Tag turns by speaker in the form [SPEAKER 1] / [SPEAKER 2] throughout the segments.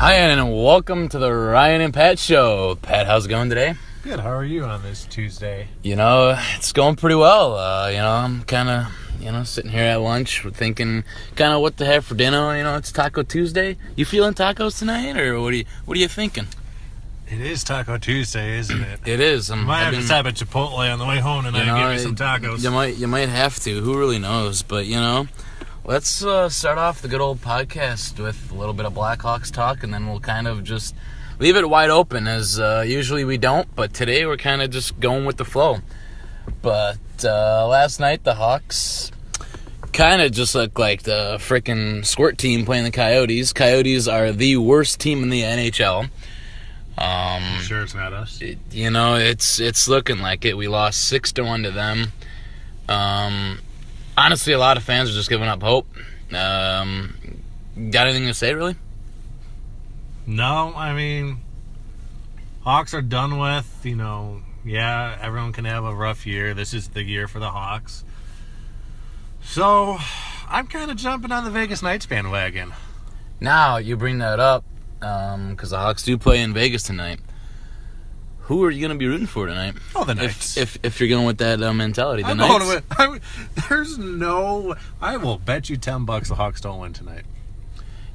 [SPEAKER 1] Hi, and welcome to the Ryan and Pat Show. Pat, how's it going today?
[SPEAKER 2] Good. How are you on this Tuesday?
[SPEAKER 1] It's going pretty well. I'm kind of, sitting here at lunch thinking kind of what to have for dinner. It's Taco Tuesday. You feeling tacos tonight, or what are you thinking?
[SPEAKER 2] It is Taco Tuesday, isn't it?
[SPEAKER 1] It is.
[SPEAKER 2] Might have to stop at Chipotle on the way home tonight and get me some tacos.
[SPEAKER 1] You might have to. Who really knows? But, let's start off the good old podcast with a little bit of Blackhawks talk, and then we'll kind of just leave it wide open, as usually we don't, but today we're kind of just going with the flow. But last night the Hawks kind of just looked like the freaking squirt team playing the Coyotes. Coyotes are the worst team in the NHL.
[SPEAKER 2] You sure it's not us?
[SPEAKER 1] It's looking like it. We lost 6-1 to them. Honestly, a lot of fans are just giving up hope. Got anything to say, really?
[SPEAKER 2] No, Hawks are done with. Everyone can have a rough year. This is the year for the Hawks. So, I'm kind of jumping on the Vegas Knights bandwagon.
[SPEAKER 1] Now, you bring that up, because the Hawks do play in Vegas tonight. Who are you going to be rooting for tonight?
[SPEAKER 2] Oh, the Knights.
[SPEAKER 1] If you're going with that mentality, the
[SPEAKER 2] Knights.
[SPEAKER 1] Knights.
[SPEAKER 2] I will bet you $10 the Hawks don't win tonight.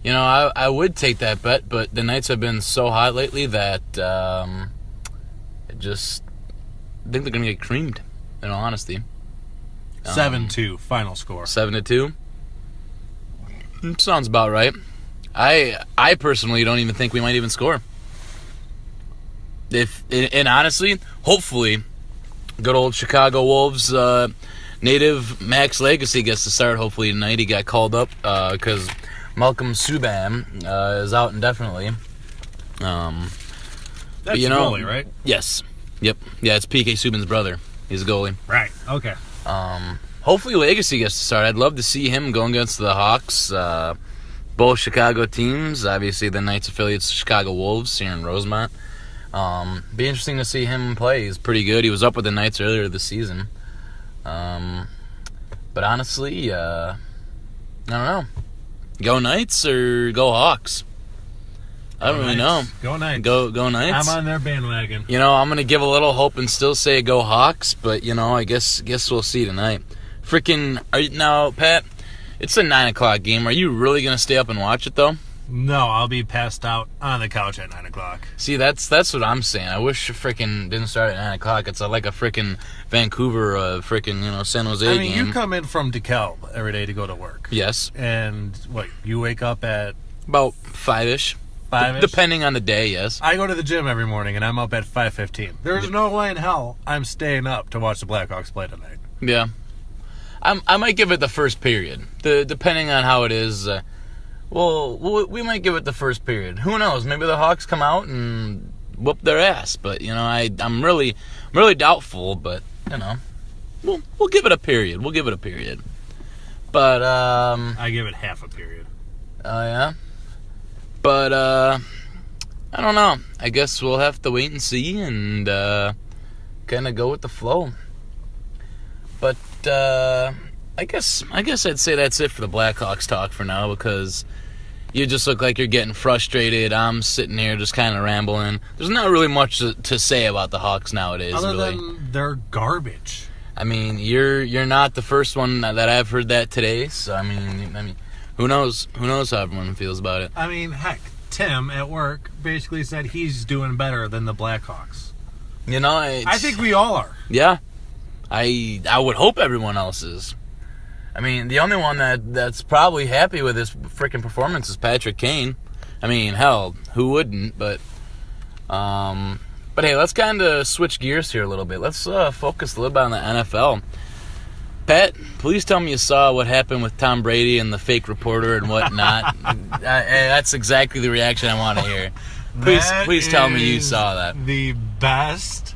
[SPEAKER 1] I would take that bet, but the Knights have been so hot lately that I think they're going to get creamed, in all honesty.
[SPEAKER 2] 7-2, final score.
[SPEAKER 1] 7-2? Sounds about right. I personally don't even think we might even score. And honestly, hopefully, good old Chicago Wolves native Max Legacy gets to start hopefully tonight. He got called up because Malcolm Subban is out indefinitely.
[SPEAKER 2] That's the goalie, right?
[SPEAKER 1] Yes. Yep. Yeah, it's PK Subban's brother. He's a goalie.
[SPEAKER 2] Right. Okay.
[SPEAKER 1] Hopefully Legacy gets to start. I'd love to see him going against the Hawks. Both Chicago teams. Obviously, the Knights affiliates Chicago Wolves here in Rosemont. Be interesting to see him play. He's pretty good. He was up with the Knights earlier this season. But honestly, I don't know. Go Knights or go Hawks? I don't really know.
[SPEAKER 2] Go Knights.
[SPEAKER 1] Go Knights.
[SPEAKER 2] I'm on their bandwagon.
[SPEAKER 1] I'm going to give a little hope and still say go Hawks, but, I guess we'll see tonight. Now, Pat, it's a 9 o'clock game. Are you really going to stay up and watch it, though?
[SPEAKER 2] No, I'll be passed out on the couch at 9 o'clock.
[SPEAKER 1] See, that's what I'm saying. I wish it didn't start at 9 o'clock. It's like a Vancouver, San Jose game.
[SPEAKER 2] You come in from DeKalb every day to go to work.
[SPEAKER 1] Yes.
[SPEAKER 2] And, you wake up at?
[SPEAKER 1] About 5-ish.
[SPEAKER 2] 5-ish?
[SPEAKER 1] Depending on the day, yes.
[SPEAKER 2] I go to the gym every morning, and I'm up at 5:15. There's no way in hell I'm staying up to watch the Blackhawks play tonight.
[SPEAKER 1] Yeah. I might give it the first period. Depending on how it is. We might give it the first period. Who knows? Maybe the Hawks come out and whoop their ass. But, I'm really doubtful. But, we'll give it a period. But,
[SPEAKER 2] I give it half a period.
[SPEAKER 1] Oh, yeah? But, I don't know. I guess we'll have to wait and see and kind of go with the flow. But, I guess I'd say that's it for the Blackhawks talk for now, because you just look like you're getting frustrated. I'm sitting here just kind of rambling. There's not really much to say about the Hawks nowadays.
[SPEAKER 2] Other
[SPEAKER 1] really.
[SPEAKER 2] than they're garbage.
[SPEAKER 1] You're not the first one that I've heard that today. So who knows? Who knows how everyone feels about it?
[SPEAKER 2] Heck, Tim at work basically said he's doing better than the Blackhawks.
[SPEAKER 1] I
[SPEAKER 2] think we all are.
[SPEAKER 1] Yeah, I would hope everyone else is. The only one that's probably happy with his freaking performance is Patrick Kane. Hell, who wouldn't? But hey, let's kind of switch gears here a little bit. Let's focus a little bit on the NFL. Pat, please tell me you saw what happened with Tom Brady and the fake reporter and whatnot. That's exactly the reaction I want to hear. Please tell me you saw that.
[SPEAKER 2] The best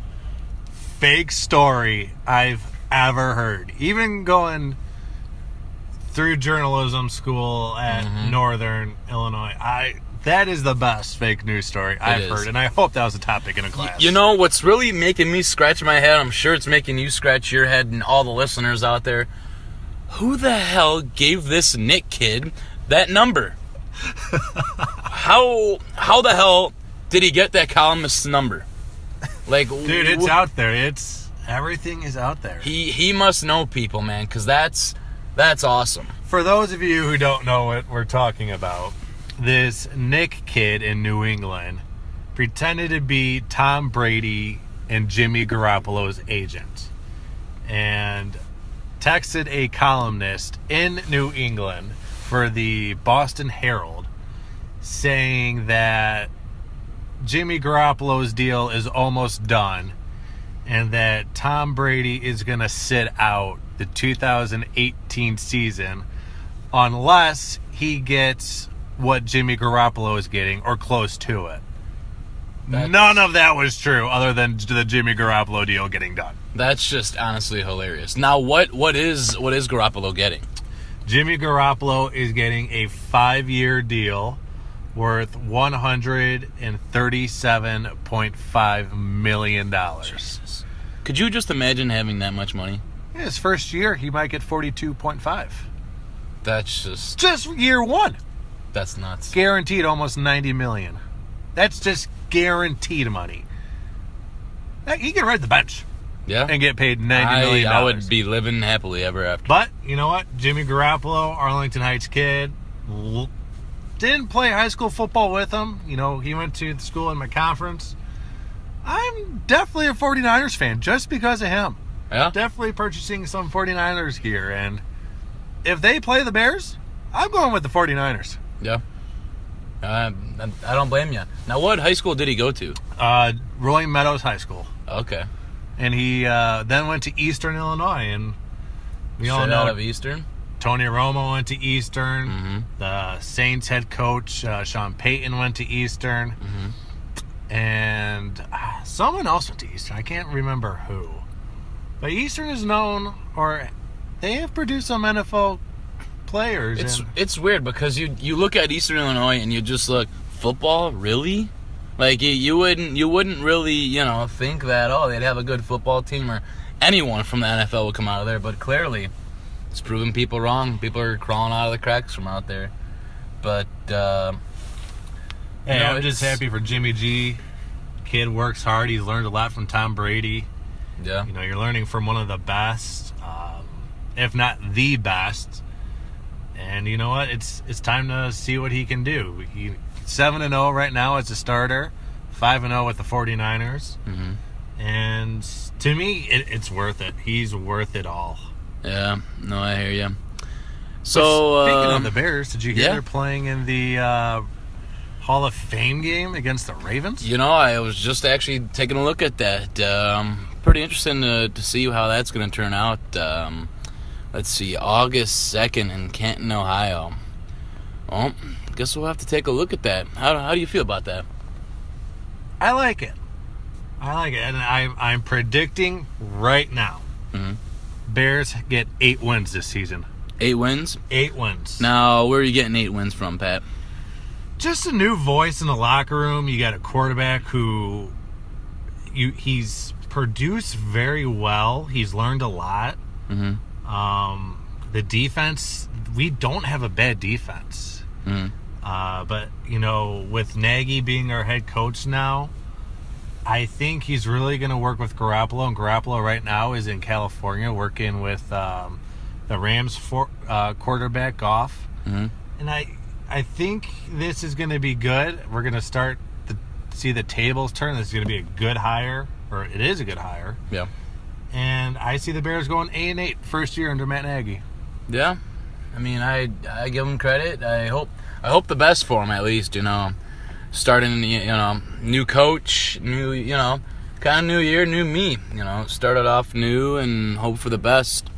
[SPEAKER 2] fake story I've ever heard. Even going through journalism school at Northern Illinois, that is the best fake news story I've heard, and I hope that was a topic in a class.
[SPEAKER 1] What's really making me scratch my head, I'm sure it's making you scratch your head and all the listeners out there, who the hell gave this Nick kid that number? how the hell did he get that columnist's number? Like,
[SPEAKER 2] dude, it's out there. Everything is out there.
[SPEAKER 1] He must know people, man, because that's awesome.
[SPEAKER 2] For those of you who don't know what we're talking about, this Nick kid in New England pretended to be Tom Brady and Jimmy Garoppolo's agent and texted a columnist in New England for the Boston Herald saying that Jimmy Garoppolo's deal is almost done and that Tom Brady is going to sit out the 2018 season unless he gets what Jimmy Garoppolo is getting or close to it. None of that was true other than the Jimmy Garoppolo deal getting done.
[SPEAKER 1] That's just honestly hilarious. Now, what is Garoppolo getting?
[SPEAKER 2] Jimmy Garoppolo is getting a 5-year deal worth $137.5 million.
[SPEAKER 1] Jesus. Could you just imagine having that much money?
[SPEAKER 2] Yeah, his first year, he might get 42.5.
[SPEAKER 1] That's just
[SPEAKER 2] year one.
[SPEAKER 1] That's nuts.
[SPEAKER 2] Guaranteed almost $90 million. That's just guaranteed money. He can ride the bench.
[SPEAKER 1] Yeah.
[SPEAKER 2] And get paid $90 million.
[SPEAKER 1] I would be living happily ever after.
[SPEAKER 2] But, you know what? Jimmy Garoppolo, Arlington Heights kid, didn't play high school football with him. You know, he went to the school in my conference. I'm definitely a 49ers fan just because of him.
[SPEAKER 1] Yeah?
[SPEAKER 2] Definitely purchasing some 49ers gear. And if they play the Bears, I'm going with the 49ers.
[SPEAKER 1] Yeah. I don't blame you. Now, what high school did he go to?
[SPEAKER 2] Rolling Meadows High School.
[SPEAKER 1] Okay.
[SPEAKER 2] And he then went to Eastern Illinois. And we all know
[SPEAKER 1] out of Eastern?
[SPEAKER 2] Tony Romo went to Eastern.
[SPEAKER 1] Mm-hmm.
[SPEAKER 2] The Saints head coach, Sean Payton, went to Eastern.
[SPEAKER 1] Mm-hmm.
[SPEAKER 2] And someone else went to Eastern. I can't remember who. But Eastern is known, or they have produced some NFL players.
[SPEAKER 1] It's weird because you look at Eastern Illinois and you just look, football, really? Like you wouldn't really think that they'd have a good football team or anyone from the NFL would come out of there, but clearly it's proving people wrong. People are crawling out of the cracks from out there. But
[SPEAKER 2] hey, I'm just happy for Jimmy G. Kid works hard. He's learned a lot from Tom Brady.
[SPEAKER 1] Yeah.
[SPEAKER 2] You're learning from one of the best, if not the best. And you know what? It's time to see what he can do. He's 7-0 right now as a starter, 5-0 with the 49ers.
[SPEAKER 1] Mm-hmm.
[SPEAKER 2] And to me, it's worth it. He's worth it all.
[SPEAKER 1] Yeah, no, I hear you. So
[SPEAKER 2] speaking of the Bears, did you hear they're playing in the Hall of Fame game against the Ravens?
[SPEAKER 1] I was just actually taking a look at that. Pretty interesting to see how that's going to turn out. Let's see, August 2nd in Canton, Ohio. Well, guess we'll have to take a look at that. How do you feel about that?
[SPEAKER 2] I like it. And I'm predicting right now, Bears get 8 wins this season.
[SPEAKER 1] 8 wins?
[SPEAKER 2] 8 wins.
[SPEAKER 1] Now, where are you getting 8 wins from, Pat?
[SPEAKER 2] Just a new voice in the locker room. You got a quarterback who he's produced very well. He's learned a lot.
[SPEAKER 1] Mm-hmm.
[SPEAKER 2] The defense, we don't have a bad defense.
[SPEAKER 1] Mm-hmm.
[SPEAKER 2] But, with Nagy being our head coach now, I think he's really going to work with Garoppolo. And Garoppolo right now is in California working with the Rams quarterback Goff.
[SPEAKER 1] Mm-hmm.
[SPEAKER 2] And I think this is going to be good. We're going to start to see the tables turn. This is going to be a good hire, or it is a good hire.
[SPEAKER 1] Yeah.
[SPEAKER 2] And I see the Bears going 8-8 first year under Matt Nagy.
[SPEAKER 1] Yeah. I mean, I give him credit. I hope the best for him, at least, starting, new coach, new, kind of new year, new me, started off new and hope for the best.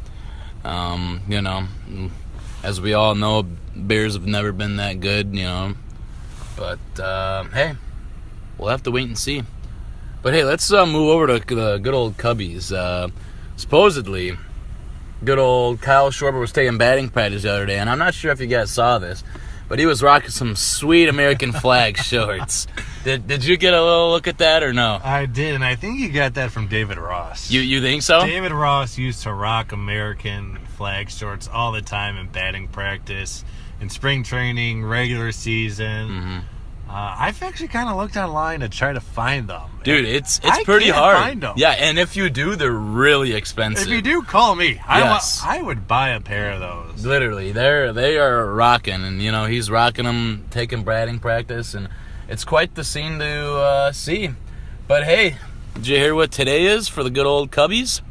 [SPEAKER 1] As we all know, Bears have never been that good, but, hey, we'll have to wait and see. But hey, let's move over to the good old Cubbies. Supposedly, good old Kyle Schwarber was taking batting practice the other day, and I'm not sure if you guys saw this, but he was rocking some sweet American flag shorts. Did you get a little look at that or no?
[SPEAKER 2] I did, and I think you got that from David Ross.
[SPEAKER 1] You think so?
[SPEAKER 2] David Ross used to rock American flag shorts all the time in batting practice, in spring training, regular season.
[SPEAKER 1] Mm-hmm.
[SPEAKER 2] I've actually kind of looked online to try to find them.
[SPEAKER 1] Dude, it's
[SPEAKER 2] I
[SPEAKER 1] pretty
[SPEAKER 2] can't
[SPEAKER 1] hard.
[SPEAKER 2] find 'em.
[SPEAKER 1] Yeah, and if you do, they're really expensive.
[SPEAKER 2] If you do, call me.
[SPEAKER 1] Yes.
[SPEAKER 2] I would buy a pair of those.
[SPEAKER 1] Literally, they are rocking, and he's rocking them, taking batting practice, and it's quite the scene to see. But hey, did you hear what today is for the good old Cubbies?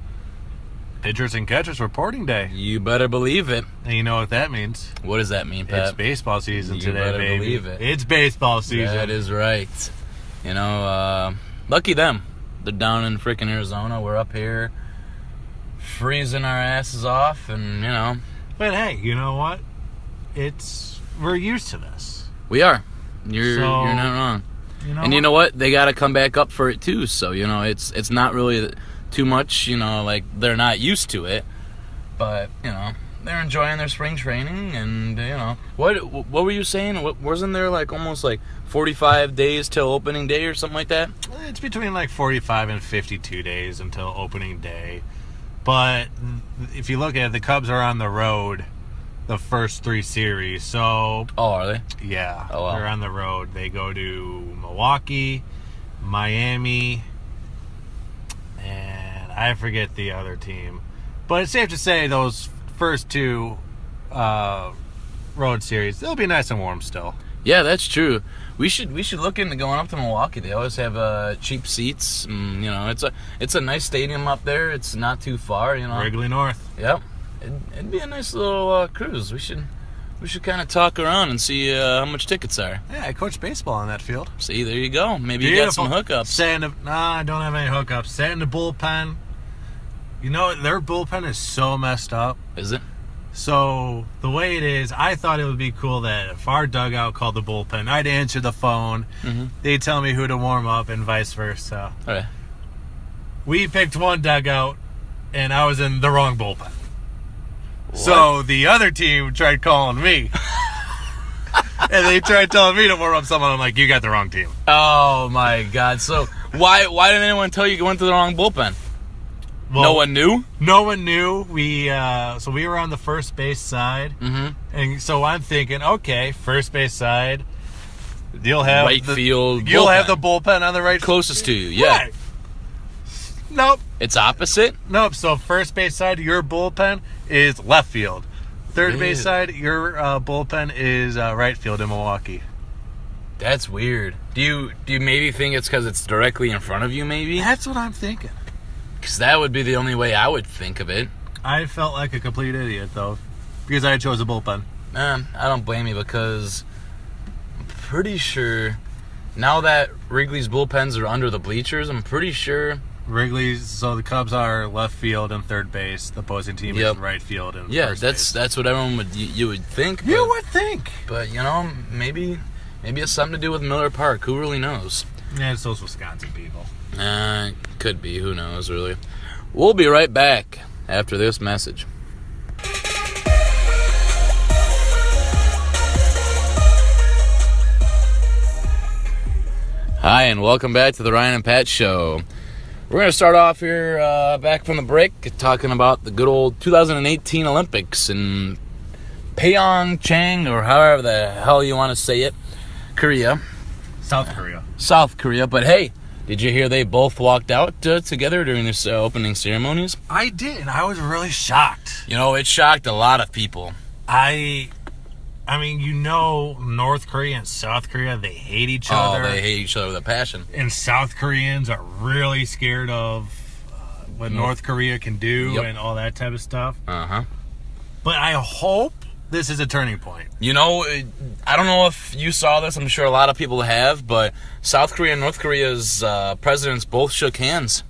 [SPEAKER 2] Pitchers and catchers reporting day.
[SPEAKER 1] You better believe it.
[SPEAKER 2] And you know what that means?
[SPEAKER 1] What does that mean, Pat?
[SPEAKER 2] It's baseball season
[SPEAKER 1] You
[SPEAKER 2] today,
[SPEAKER 1] better
[SPEAKER 2] baby.
[SPEAKER 1] believe it.
[SPEAKER 2] It's baseball season.
[SPEAKER 1] That is right. Lucky them. They're down in freaking Arizona. We're up here freezing our asses off, and
[SPEAKER 2] But hey, you know what? We're used to this.
[SPEAKER 1] we are. You're not wrong. And you know what? They got to come back up for it too. So it's not really too much. Like they're not used to it, but they're enjoying their spring training. And what were you saying? Wasn't there like almost like 45 days till opening day or something like that?
[SPEAKER 2] It's between like 45 and 52 days until opening day. But if you look at it, the Cubs are on the road the first 3 series. So,
[SPEAKER 1] Oh, are they?
[SPEAKER 2] yeah,
[SPEAKER 1] Oh, wow.
[SPEAKER 2] they're on the road. They go to Milwaukee, Miami, and I forget the other team. But it's safe to say those first 2 road series, they'll be nice and warm still.
[SPEAKER 1] Yeah, that's true. We should look into going up to Milwaukee. They always have cheap seats. It's a nice stadium up there. It's not too far.
[SPEAKER 2] Wrigley North.
[SPEAKER 1] Yep. It'd be a nice little cruise. We should kind of talk around and see how much tickets are.
[SPEAKER 2] Yeah, I coach baseball on that field.
[SPEAKER 1] See, there you go. Maybe you got some hookups.
[SPEAKER 2] I don't have any hookups. Sat in the bullpen. Their bullpen is so messed up.
[SPEAKER 1] Is it?
[SPEAKER 2] So, the way it is, I thought it would be cool that if our dugout called the bullpen, I'd answer the phone.
[SPEAKER 1] Mm-hmm.
[SPEAKER 2] They'd tell me who to warm up and vice versa.
[SPEAKER 1] All right.
[SPEAKER 2] We picked one dugout, and I was in the wrong bullpen. So, the other team tried calling me. And they tried telling me to warm up someone. I'm like, you got the wrong team.
[SPEAKER 1] Oh my God! So why didn't anyone tell you went to the wrong bullpen?
[SPEAKER 2] Well,
[SPEAKER 1] No one knew.
[SPEAKER 2] No one knew. We were on the first base side, and so I'm thinking, okay, first base side, you'll have
[SPEAKER 1] Right field.
[SPEAKER 2] You'll
[SPEAKER 1] bullpen.
[SPEAKER 2] have the bullpen on the right.
[SPEAKER 1] Closest to you. Yeah.
[SPEAKER 2] Right. Nope.
[SPEAKER 1] It's opposite.
[SPEAKER 2] Nope. So first base side, your bullpen is left field. Third
[SPEAKER 1] Really?
[SPEAKER 2] base side, your bullpen is right field in Milwaukee.
[SPEAKER 1] That's weird. Do you maybe think it's because it's directly in front of you? Maybe.
[SPEAKER 2] That's what I'm thinking.
[SPEAKER 1] Because that would be the only way I would think of it.
[SPEAKER 2] I felt like a complete idiot though, because I chose a bullpen.
[SPEAKER 1] I don't blame you because I'm pretty sure now that Wrigley's bullpens are under the bleachers, I'm pretty sure.
[SPEAKER 2] Wrigley's, so the Cubs are left field and third base. The opposing team
[SPEAKER 1] Yep.
[SPEAKER 2] is right field and
[SPEAKER 1] Yeah,
[SPEAKER 2] first base.
[SPEAKER 1] that's what everyone would you would think.
[SPEAKER 2] You would think.
[SPEAKER 1] But maybe it's something to do with Miller Park. Who really knows?
[SPEAKER 2] Yeah, it's those Wisconsin people.
[SPEAKER 1] Could be. Who knows, really. We'll be right back after this message. Hi, and welcome back to the Ryan and Pat Show. We're going to start off here back from the break talking about the good old 2018 Olympics in Pyeongchang, or however the hell you want to say it, Korea.
[SPEAKER 2] South Korea.
[SPEAKER 1] South Korea. But hey, did you hear they both walked out together during this opening ceremonies?
[SPEAKER 2] I did, and I was really shocked.
[SPEAKER 1] It shocked a lot of people.
[SPEAKER 2] I mean, North Korea and South Korea, they hate each
[SPEAKER 1] Oh,
[SPEAKER 2] other.
[SPEAKER 1] they hate each other with a passion.
[SPEAKER 2] And South Koreans are really scared of what North Korea can do
[SPEAKER 1] Yep.
[SPEAKER 2] and all that type of stuff.
[SPEAKER 1] Uh-huh.
[SPEAKER 2] But I hope this is a turning point.
[SPEAKER 1] I don't know if you saw this. I'm sure a lot of people have, but South Korea and North Korea's presidents both shook hands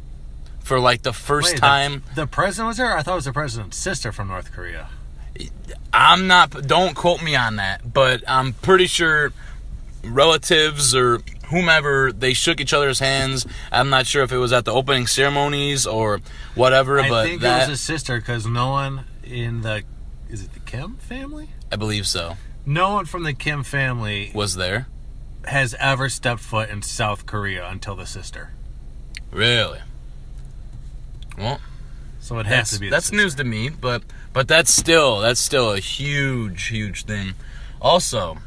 [SPEAKER 1] for like the first time.
[SPEAKER 2] The president was there? I thought it was the president's sister from North Korea.
[SPEAKER 1] Don't quote me on that, but I'm pretty sure relatives or whomever, they shook each other's hands. I'm not sure if it was at the opening ceremonies or whatever,
[SPEAKER 2] I
[SPEAKER 1] but
[SPEAKER 2] think it was his sister, because no one in is it the Kim family?
[SPEAKER 1] I believe so.
[SPEAKER 2] No one from the Kim family
[SPEAKER 1] Was there?
[SPEAKER 2] has ever stepped foot in South Korea until the sister.
[SPEAKER 1] Really? Well,
[SPEAKER 2] So it has to be the
[SPEAKER 1] that's
[SPEAKER 2] sister.
[SPEAKER 1] news to me, but that's still a huge thing. Also,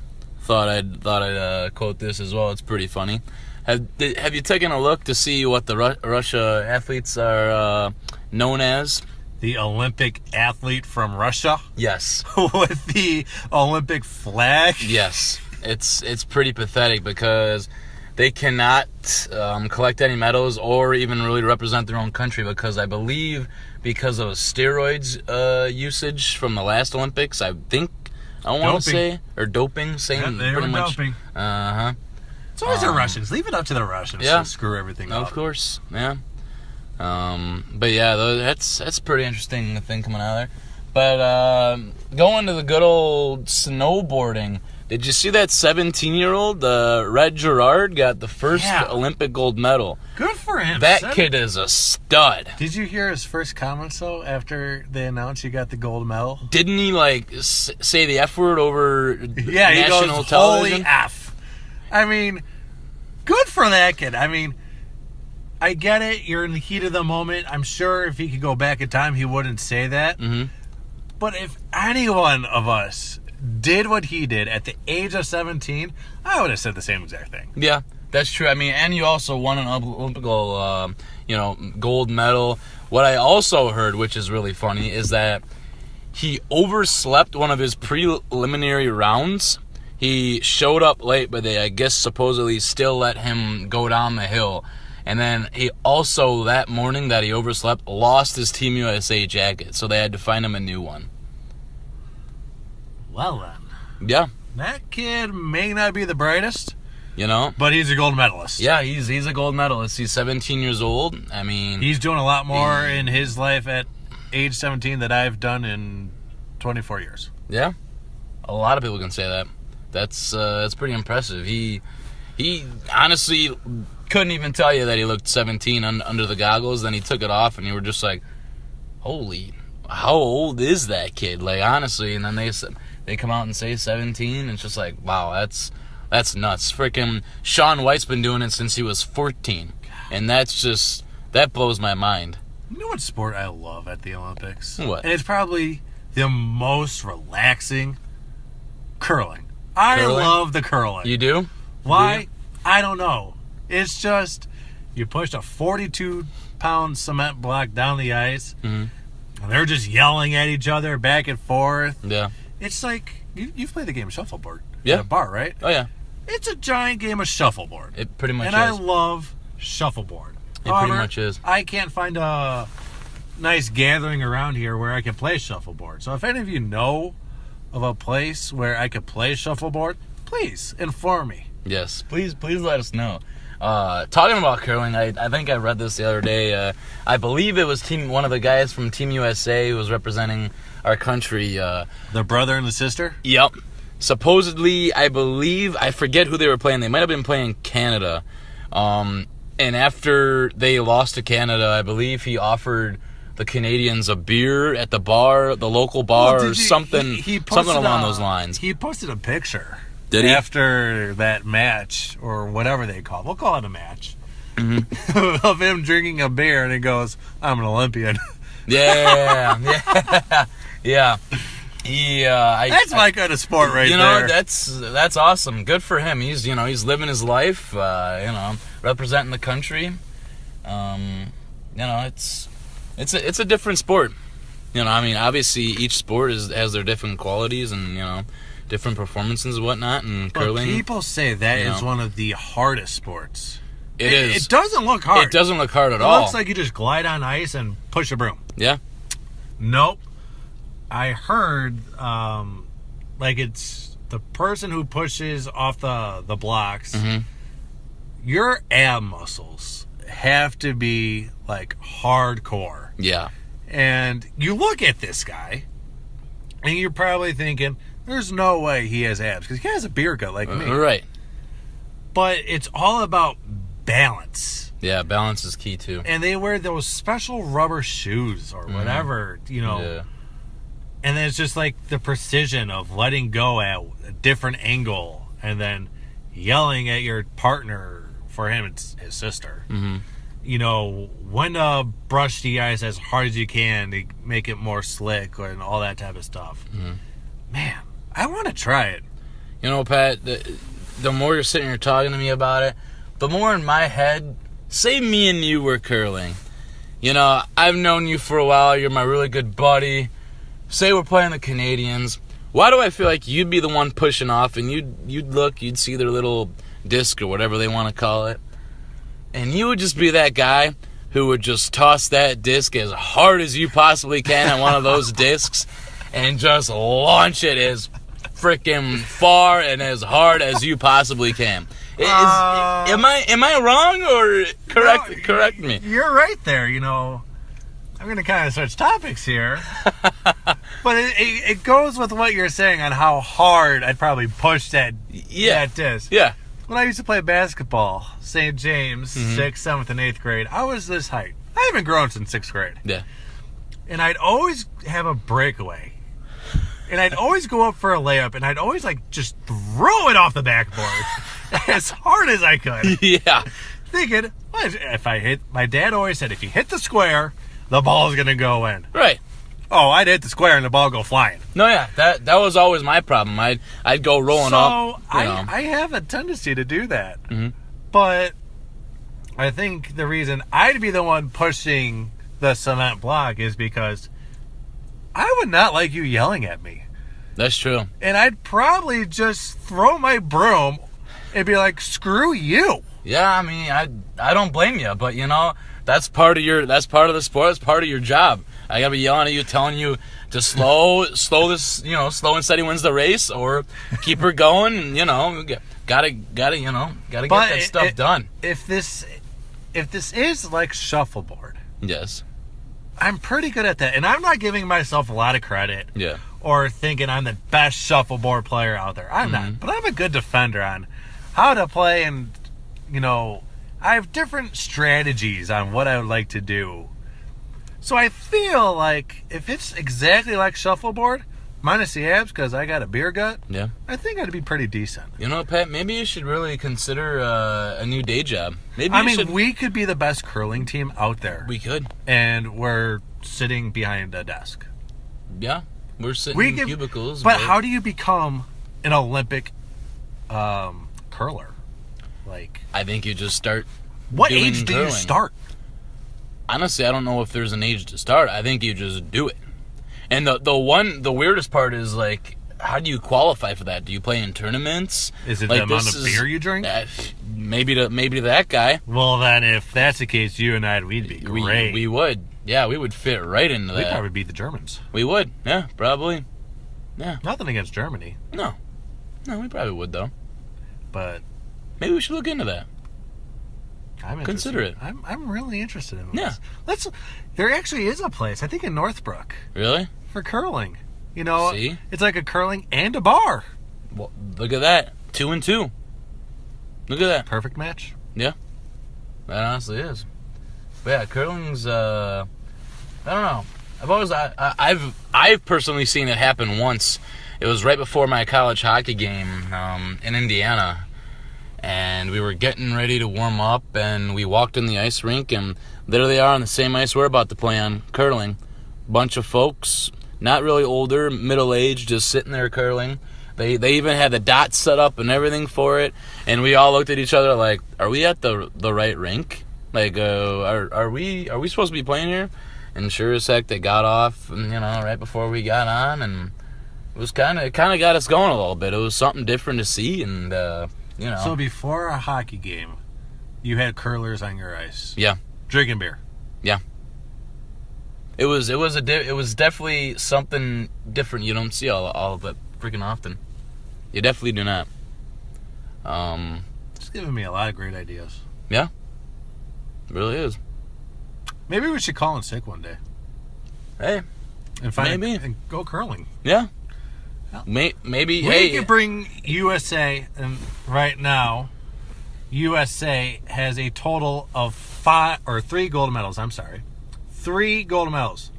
[SPEAKER 1] thought I'd quote this as well. It's pretty funny. Have you taken a look to see what the Russia athletes are known as?
[SPEAKER 2] The Olympic athlete from Russia
[SPEAKER 1] Yes.
[SPEAKER 2] with the Olympic flag.
[SPEAKER 1] Yes. It's pretty pathetic because they cannot collect any medals or even really represent their own country because I believe because of steroids usage from the last Olympics, I think I want to say, or doping, same
[SPEAKER 2] they
[SPEAKER 1] pretty
[SPEAKER 2] were
[SPEAKER 1] much.
[SPEAKER 2] doping. It's always the Russians. Leave it up to the Russians to screw everything up.
[SPEAKER 1] Of course, yeah. But yeah, that's pretty interesting thing coming out of there. But going to the good old snowboarding. Did you see that 17-year-old, Red Gerard, got the first Olympic gold medal?
[SPEAKER 2] Good for him.
[SPEAKER 1] That kid is a stud.
[SPEAKER 2] Did you hear his first comments, though, after they announced he got the gold medal?
[SPEAKER 1] Didn't he, say the F word over national
[SPEAKER 2] he goes,
[SPEAKER 1] television?
[SPEAKER 2] Holy F. I mean, good for that kid. I mean, I get it. You're in the heat of the moment. I'm sure if he could go back in time, he wouldn't say that.
[SPEAKER 1] Mm-hmm.
[SPEAKER 2] But if any one of us did what he did at the age of 17, I would have said the same exact thing.
[SPEAKER 1] Yeah, that's true. I mean, and you also won an Olympic, gold medal. What I also heard, which is really funny, is that he overslept one of his preliminary rounds. He showed up late, but they, I guess, supposedly still let him go down the hill. And then he also, that morning that he overslept, lost his Team USA jacket, so they had to find him a new one.
[SPEAKER 2] Well then.
[SPEAKER 1] Yeah.
[SPEAKER 2] That kid may not be the brightest,
[SPEAKER 1] but
[SPEAKER 2] he's a gold medalist.
[SPEAKER 1] Yeah, he's a gold medalist. He's 17 years old. I mean,
[SPEAKER 2] he's doing a lot more in his life at age 17 than I've done in 24 years.
[SPEAKER 1] Yeah. A lot of people can say that. That's pretty impressive. He honestly couldn't even tell you that he looked 17 under the goggles. Then he took it off, and you were just like, holy, how old is that kid? Like, honestly. And then they come out and say 17, and it's just like, wow, that's nuts. Freaking Shaun White's been doing it since he was 14, and that blows my mind.
[SPEAKER 2] You know what sport I love at the Olympics?
[SPEAKER 1] What?
[SPEAKER 2] And it's probably the most relaxing? Curling. I love the curling.
[SPEAKER 1] You do?
[SPEAKER 2] Why?
[SPEAKER 1] Do you?
[SPEAKER 2] I don't know. It's just, you push a 42-pound cement block down the ice, and they're just yelling at each other back and forth.
[SPEAKER 1] Yeah.
[SPEAKER 2] It's like, you've played the game of shuffleboard
[SPEAKER 1] at
[SPEAKER 2] a bar, right?
[SPEAKER 1] Oh, yeah.
[SPEAKER 2] It's a giant game of shuffleboard.
[SPEAKER 1] It pretty much is.
[SPEAKER 2] And I love shuffleboard.
[SPEAKER 1] However, pretty much is.
[SPEAKER 2] I can't find a nice gathering around here where I can play shuffleboard. So if any of you know of a place where I could play shuffleboard, please inform me.
[SPEAKER 1] Yes, please let us know. Talking about curling, I think I read this the other day. I believe it was one of the guys from Team USA who was representing our country.
[SPEAKER 2] The brother and the sister?
[SPEAKER 1] Yep. Supposedly, I forget who they were playing. They might have been playing Canada. And after they lost to Canada, I believe he offered the Canadians a beer at the local bar, or something along those lines.
[SPEAKER 2] He posted a picture.
[SPEAKER 1] Did he?
[SPEAKER 2] After that match, or whatever they call it. We'll call it a match. Mm-hmm. Of him drinking a beer, and he goes, I'm an Olympian.
[SPEAKER 1] Yeah.
[SPEAKER 2] That's my kind of sport right there.
[SPEAKER 1] That's awesome. Good for him. He's living his life, representing the country. It's a different sport. Obviously each sport has their different qualities and, different performances and whatnot, and curling.
[SPEAKER 2] But people say that is one of the hardest sports.
[SPEAKER 1] It is.
[SPEAKER 2] It doesn't look hard.
[SPEAKER 1] It doesn't look hard at all.
[SPEAKER 2] It looks like you just glide on ice and push a broom.
[SPEAKER 1] Yeah.
[SPEAKER 2] Nope. I heard, it's the person who pushes off the blocks, your ab muscles have to be, hardcore.
[SPEAKER 1] Yeah.
[SPEAKER 2] And you look at this guy, and you're probably thinking, there's no way he has abs, because he has a beer gut like me.
[SPEAKER 1] Right.
[SPEAKER 2] But it's all about balance.
[SPEAKER 1] Yeah, balance is key, too.
[SPEAKER 2] And they wear those special rubber shoes or whatever,
[SPEAKER 1] Yeah.
[SPEAKER 2] And then it's just like the precision of letting go at a different angle and then yelling at your partner, for him, it's his sister. Mm-hmm. When to brush the ice as hard as you can to make it more slick and all that type of stuff. Mm-hmm. Man, I want to try it.
[SPEAKER 1] You know, Pat, the more you're sitting here talking to me about it, the more in my head, say me and you were curling. You know, I've known you for a while. You're my really good buddy. Say we're playing the Canadians. Why do I feel like you'd be the one pushing off, and you'd see their little disc or whatever they want to call it, and you would just be that guy who would just toss that disc as hard as you possibly can on one of those discs and just launch it as freaking far and as hard as you possibly can. Am I wrong, or correct me?
[SPEAKER 2] You're right there. You know, I'm going to kind of switch topics here, but it goes with what you're saying on how hard I'd probably push that disc.
[SPEAKER 1] Yeah.
[SPEAKER 2] When I used to play basketball, St. James, 6th, 7th, and 8th grade, I was this height. I haven't grown since 6th grade.
[SPEAKER 1] Yeah.
[SPEAKER 2] And I'd always have a breakaway. And I'd always go up for a layup, and I'd always, just throw it off the backboard as hard as I could.
[SPEAKER 1] Yeah.
[SPEAKER 2] Thinking, if I hit, my dad always said, if you hit the square, the ball's going to go in.
[SPEAKER 1] Right.
[SPEAKER 2] Oh, I'd hit the square and the ball go flying.
[SPEAKER 1] No, yeah, that was always my problem. I'd go rolling up.
[SPEAKER 2] So I have a tendency to do that.
[SPEAKER 1] Mm-hmm.
[SPEAKER 2] But I think the reason I'd be the one pushing the cement block is because I would not like you yelling at me.
[SPEAKER 1] That's true.
[SPEAKER 2] And I'd probably just throw my broom and be like, screw you.
[SPEAKER 1] Yeah, I mean, I don't blame you, but you know, that's part of the sport. That's part of your job. I gotta be yelling at you, telling you to slow this, slow and steady wins the race, or keep her going, and gotta get that stuff done.
[SPEAKER 2] If this is like shuffleboard,
[SPEAKER 1] yes,
[SPEAKER 2] I'm pretty good at that, and I'm not giving myself a lot of credit.
[SPEAKER 1] Yeah.
[SPEAKER 2] Or thinking I'm the best shuffleboard player out there. I'm not, but I'm a good defender on how to play, and I have different strategies on what I would like to do. So I feel like if it's exactly like shuffleboard, minus the abs because I got a beer gut,
[SPEAKER 1] yeah,
[SPEAKER 2] I think I'd be pretty decent.
[SPEAKER 1] You know, Pat, maybe you should really consider a new day job.
[SPEAKER 2] We could be the best curling team out there.
[SPEAKER 1] We could.
[SPEAKER 2] And we're sitting behind a desk.
[SPEAKER 1] Yeah, we're sitting in cubicles.
[SPEAKER 2] But how do you become an Olympic curler?
[SPEAKER 1] I think you just start.
[SPEAKER 2] What age do you start?
[SPEAKER 1] Honestly, I don't know if there's an age to start. I think you just do it. And the weirdest part is, how do you qualify for that? Do you play in tournaments?
[SPEAKER 2] Is it the amount of beer you drink?
[SPEAKER 1] Maybe to that guy.
[SPEAKER 2] Well, then, if that's the case, you and we'd be great.
[SPEAKER 1] We would. Yeah, we would fit right into that.
[SPEAKER 2] We'd probably beat the Germans.
[SPEAKER 1] We would. Yeah, probably. Yeah.
[SPEAKER 2] Nothing against Germany.
[SPEAKER 1] No, we probably would, though.
[SPEAKER 2] But
[SPEAKER 1] maybe we should look into that.
[SPEAKER 2] Consider it. I'm really interested in this. Yeah. There actually is a place, I think in Northbrook.
[SPEAKER 1] Really?
[SPEAKER 2] For curling.
[SPEAKER 1] See?
[SPEAKER 2] It's like a curling and a bar.
[SPEAKER 1] Well, look at that. 2 and 2. Look at that.
[SPEAKER 2] Perfect match.
[SPEAKER 1] Yeah. That honestly is. But yeah, curling's I don't know. I've personally seen it happen once. It was right before my college hockey game in Indiana. And we were getting ready to warm up, and we walked in the ice rink, and there they are on the same ice we're about to play on, curling. Bunch of folks, not really older, middle-aged, just sitting there curling. They even had the dots set up and everything for it, and we all looked at each other like, are we at the right rink? Are we supposed to be playing here? And sure as heck, they got off, and, right before we got on, and it kind of got us going a little bit. It was something different to see, and
[SPEAKER 2] So before a hockey game, you had curlers on your ice.
[SPEAKER 1] Yeah.
[SPEAKER 2] Drinking beer.
[SPEAKER 1] Yeah. It was definitely something different. You don't see all that freaking often. You definitely do not.
[SPEAKER 2] It's giving me a lot of great ideas.
[SPEAKER 1] Yeah. It really is.
[SPEAKER 2] Maybe we should call in sick one day.
[SPEAKER 1] Hey.
[SPEAKER 2] And go curling.
[SPEAKER 1] Yeah. Maybe.
[SPEAKER 2] We could bring USA, and right now, USA has a total of 3 gold medals. I'm sorry, 3 gold medals.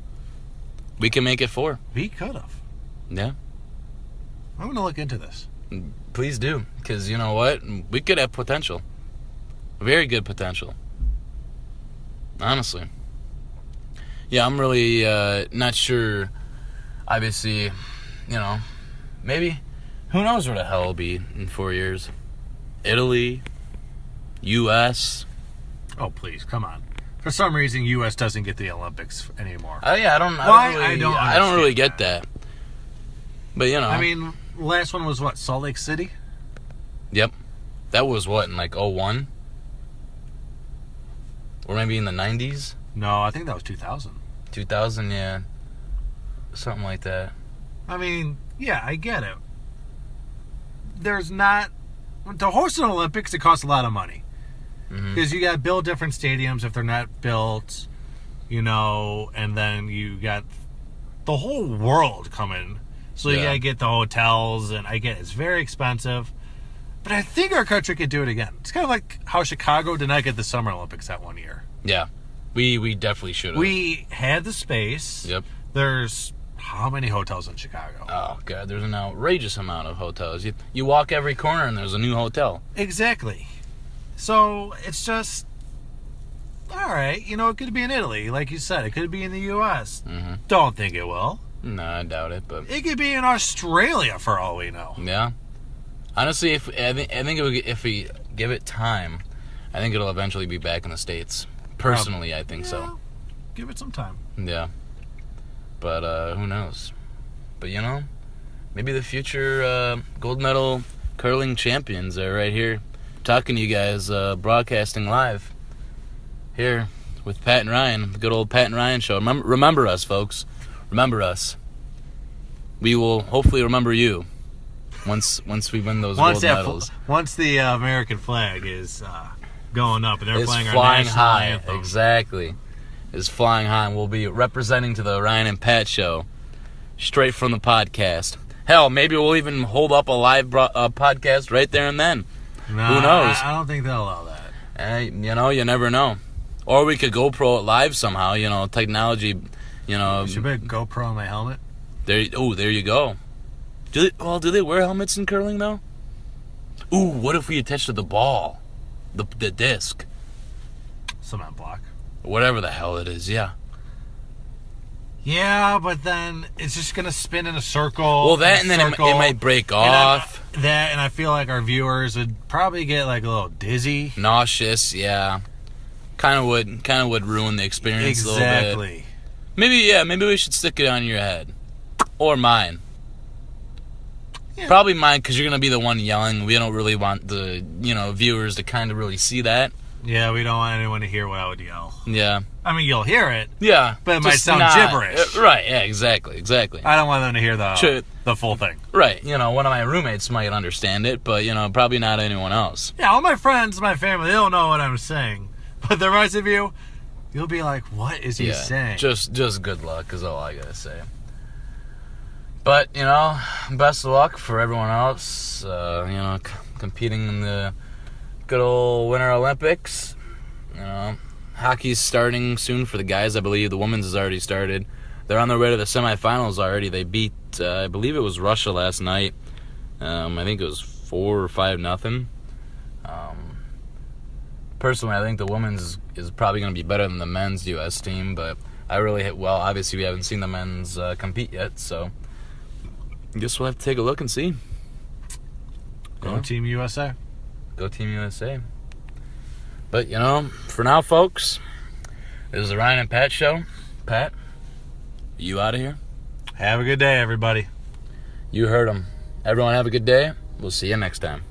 [SPEAKER 1] We can make it 4.
[SPEAKER 2] We could have.
[SPEAKER 1] Yeah.
[SPEAKER 2] I'm going to look into this.
[SPEAKER 1] Please do, because you know what? We could have potential. Very good potential. Honestly. Yeah, I'm really not sure. Obviously, maybe. Who knows where the hell it'll be in 4 years? Italy, U.S.
[SPEAKER 2] Oh, please, come on. For some reason, U.S. doesn't get the Olympics anymore.
[SPEAKER 1] I don't really get that. But, you know.
[SPEAKER 2] I mean, last one was what, Salt Lake City?
[SPEAKER 1] Yep. That was what, in like 01? Or maybe in the 90s?
[SPEAKER 2] No, I think that was 2000.
[SPEAKER 1] 2000, yeah. Something like that.
[SPEAKER 2] I mean, yeah, I get it. There's not... To host an Olympics, it costs a lot of money. Because you got to build different stadiums if they're not built, you know, and then you got the whole world coming. So you got to get the hotels, and I get it. It's very expensive. But I think our country could do it again. It's kind of like how Chicago did not get the Summer Olympics that one year.
[SPEAKER 1] Yeah. We definitely should have.
[SPEAKER 2] We had the space.
[SPEAKER 1] Yep.
[SPEAKER 2] There's how many hotels in Chicago?
[SPEAKER 1] Oh, God, there's an outrageous amount of hotels. You walk every corner and there's a new hotel.
[SPEAKER 2] Exactly. So it's just, all right, you know, it could be in Italy, like you said. It could be in the U.S. Don't think it will.
[SPEAKER 1] No, I doubt it, but...
[SPEAKER 2] It could be in Australia, for all we know.
[SPEAKER 1] Yeah. Honestly, if we give it time, I think it'll eventually be back in the States. Personally, I think so.
[SPEAKER 2] Give it some time.
[SPEAKER 1] Yeah. But who knows? But, you know, maybe the future gold medal curling champions are right here talking to you guys, broadcasting live here with Pat and Ryan, the good old Pat and Ryan show. Remember us, folks. Remember us. We will hopefully remember you once we win those gold medals.
[SPEAKER 2] Once the American flag is going up and they're playing our
[SPEAKER 1] flying
[SPEAKER 2] national
[SPEAKER 1] high.
[SPEAKER 2] anthem.
[SPEAKER 1] Exactly. Is flying high, and we'll be representing to the Ryan and Pat show straight from the podcast. Hell, maybe we'll even hold up a live podcast right there and then.
[SPEAKER 2] No,
[SPEAKER 1] who knows?
[SPEAKER 2] I don't think they'll allow that.
[SPEAKER 1] You know, you never know. Or we could GoPro it live somehow. You know, technology. You know,
[SPEAKER 2] should put a GoPro on my helmet.
[SPEAKER 1] There you go. Do they wear helmets in curling though? Ooh, what if we attach to the ball, the disc,
[SPEAKER 2] cement block,
[SPEAKER 1] whatever the hell it is? Yeah.
[SPEAKER 2] Yeah, but then it's just gonna spin in a circle.
[SPEAKER 1] Well, that and then it might break off.
[SPEAKER 2] And I feel like our viewers would probably get like a little dizzy,
[SPEAKER 1] nauseous. Yeah, kind of would ruin the experience a little bit.
[SPEAKER 2] Exactly.
[SPEAKER 1] Maybe we should stick it on your head, or mine. Yeah. Probably mine, because you're gonna be the one yelling. We don't really want the viewers to kind of really see that.
[SPEAKER 2] Yeah, we don't want anyone to hear what I would yell.
[SPEAKER 1] Yeah.
[SPEAKER 2] I mean, you'll hear it.
[SPEAKER 1] Yeah.
[SPEAKER 2] But it might sound gibberish.
[SPEAKER 1] Right, yeah, exactly. I
[SPEAKER 2] don't want them to hear the full thing.
[SPEAKER 1] Right. You know, one of my roommates might understand it, but, probably not anyone else.
[SPEAKER 2] Yeah, all my friends, my family, they don't know what I'm saying. But the rest of you, you'll be like, what is he saying?
[SPEAKER 1] Just good luck is all I gotta say. But, best of luck for everyone else, competing in the good old Winter Olympics. Hockey's starting soon for the guys. I believe the women's has already started. They're on their way to the semifinals already. They beat, I believe it was Russia last night. I think it was 4 or 5-0. Personally, I think the women's is probably going to be better than the men's U.S. team, but obviously we haven't seen the men's compete yet, so I guess we'll have to take a look and see.
[SPEAKER 2] Go Team USA.
[SPEAKER 1] Go Team USA. But, for now, folks, this is the Ryan and Pat show. Pat, you out of here?
[SPEAKER 2] Have a good day, everybody.
[SPEAKER 1] You heard them. Everyone have a good day. We'll see you next time.